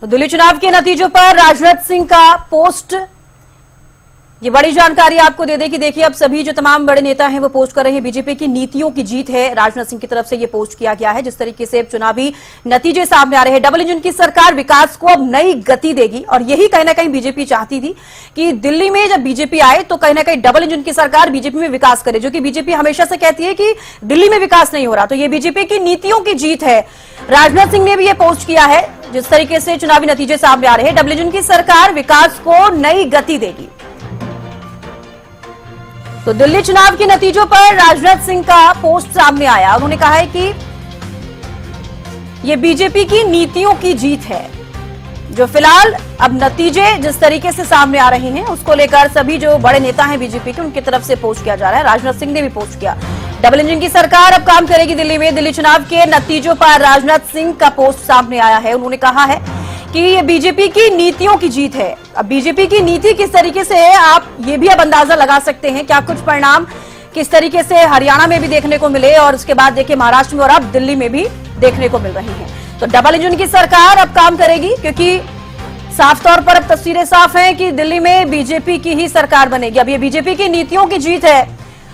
तो दिल्ली चुनाव के नतीजों पर राजनाथ सिंह का पोस्ट, ये बड़ी जानकारी आपको दे दें कि देखिए अब सभी जो तमाम बड़े नेता हैं वो पोस्ट कर रहे हैं। बीजेपी की नीतियों की जीत है, राजनाथ सिंह की तरफ से ये पोस्ट किया गया है। जिस तरीके से चुनावी नतीजे सामने आ रहे हैं, डबल इंजन की सरकार विकास को अब नई गति देगी और यही कहीं ना कहीं बीजेपी चाहती थी कि दिल्ली में जब बीजेपी आए तो कहीं ना कहीं डबल इंजन की सरकार बीजेपी में विकास करे, जो कि बीजेपी हमेशा से कहती है कि दिल्ली में विकास नहीं हो रहा। तो ये बीजेपी की नीतियों की जीत है। राजनाथ सिंह ने भी ये पोस्ट किया है। जिस तरीके से चुनावी नतीजे सामने आ रहे हैं, डबल इंजन की सरकार विकास को नई गति देगी। तो दिल्ली चुनाव के नतीजों पर राजनाथ सिंह का पोस्ट सामने आया। उन्होंने कहा है कि यह बीजेपी की नीतियों की जीत है। जो फिलहाल अब नतीजे जिस तरीके से सामने आ रहे हैं उसको लेकर सभी जो बड़े नेता हैं बीजेपी के, उनकी तरफ से पोस्ट किया जा रहा है। राजनाथ सिंह ने भी पोस्ट किया। डबल इंजन की सरकार अब काम करेगी दिल्ली में। दिल्ली चुनाव के नतीजों पर राजनाथ सिंह का पोस्ट सामने आया है। उन्होंने कहा है कि ये बीजेपी की नीतियों की जीत है। अब बीजेपी की नीति किस तरीके से है, आप ये भी अब अंदाजा लगा सकते हैं। क्या कुछ परिणाम किस तरीके से हरियाणा में भी देखने को मिले और उसके बाद देखिए महाराष्ट्र में और अब दिल्ली में भी देखने को मिल रही हैं। तो डबल इंजन की सरकार अब काम करेगी, क्योंकि साफ तौर पर अब तस्वीरें साफ हैं कि दिल्ली में बीजेपी की ही सरकार बनेगी। अब ये बीजेपी की नीतियों की जीत है।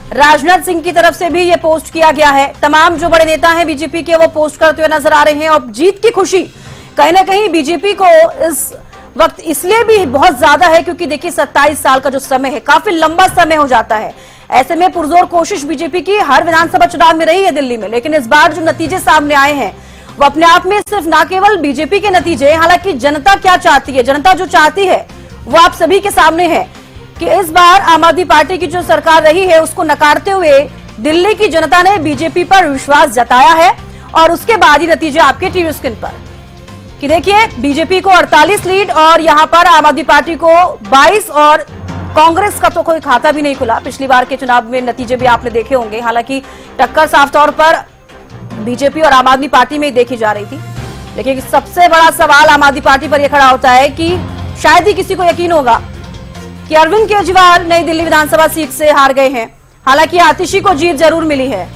राजनाथ सिंह की तरफ से भी ये पोस्ट किया गया है। तमाम जो बड़े नेता हैं बीजेपी के वो पोस्ट करते हुए नजर आ रहे हैं। और जीत की खुशी कहीं ना कहीं बीजेपी को इस वक्त इसलिए भी बहुत ज्यादा है क्योंकि देखिए 27 साल का जो समय है, काफी लंबा समय हो जाता है। ऐसे में पुरजोर कोशिश बीजेपी की हर विधानसभा चुनाव में रही है दिल्ली में, लेकिन इस बार जो नतीजे सामने आए हैं वो अपने आप में सिर्फ ना केवल बीजेपी के नतीजे, हालांकि जनता क्या चाहती है, जनता जो चाहती है वो आप सभी के सामने है कि इस बार आम आदमी पार्टी की जो सरकार रही है उसको नकारते हुए दिल्ली की जनता ने बीजेपी पर विश्वास जताया है। और उसके बाद ही नतीजे आपके टीवी स्क्रीन पर कि देखिए बीजेपी को 48 लीड और यहां पर आम आदमी पार्टी को 22 और कांग्रेस का तो कोई खाता भी नहीं खुला। पिछली बार के चुनाव में नतीजे भी आपने देखे होंगे। हालांकि टक्कर साफ तौर पर बीजेपी और आम आदमी पार्टी में देखी जा रही थी, लेकिन सबसे बड़ा सवाल आम आदमी पार्टी पर यह खड़ा होता है कि शायद ही किसी को यकीन होगा कि अरविंद केजरीवाल नई दिल्ली विधानसभा सीट से हार गए हैं। हालांकि आतिशी को जीत जरूर मिली है।